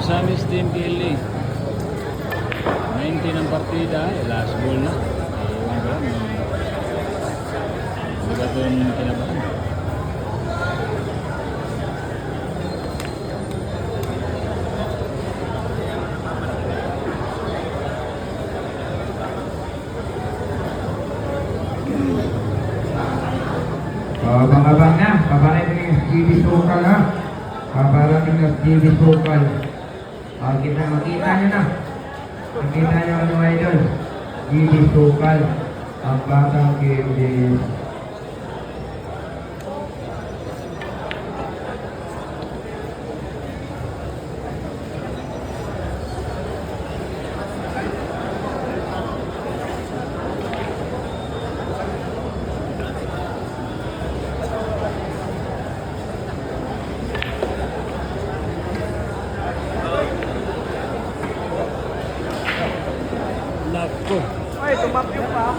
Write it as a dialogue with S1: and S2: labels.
S1: Misamis Team PLA. 90 ng partida, last goal na. Ewan ko lang. Hindi ba ito yung kinabahan?
S2: Babang-abang na, babarating ng GB Sokal ha. Babarating ng GB Sokal. Makita nyo na. Makita nyo ano idol. GB Sokal. Ang batang KMJS.
S1: Nako.
S3: Ay, tumapyo pa.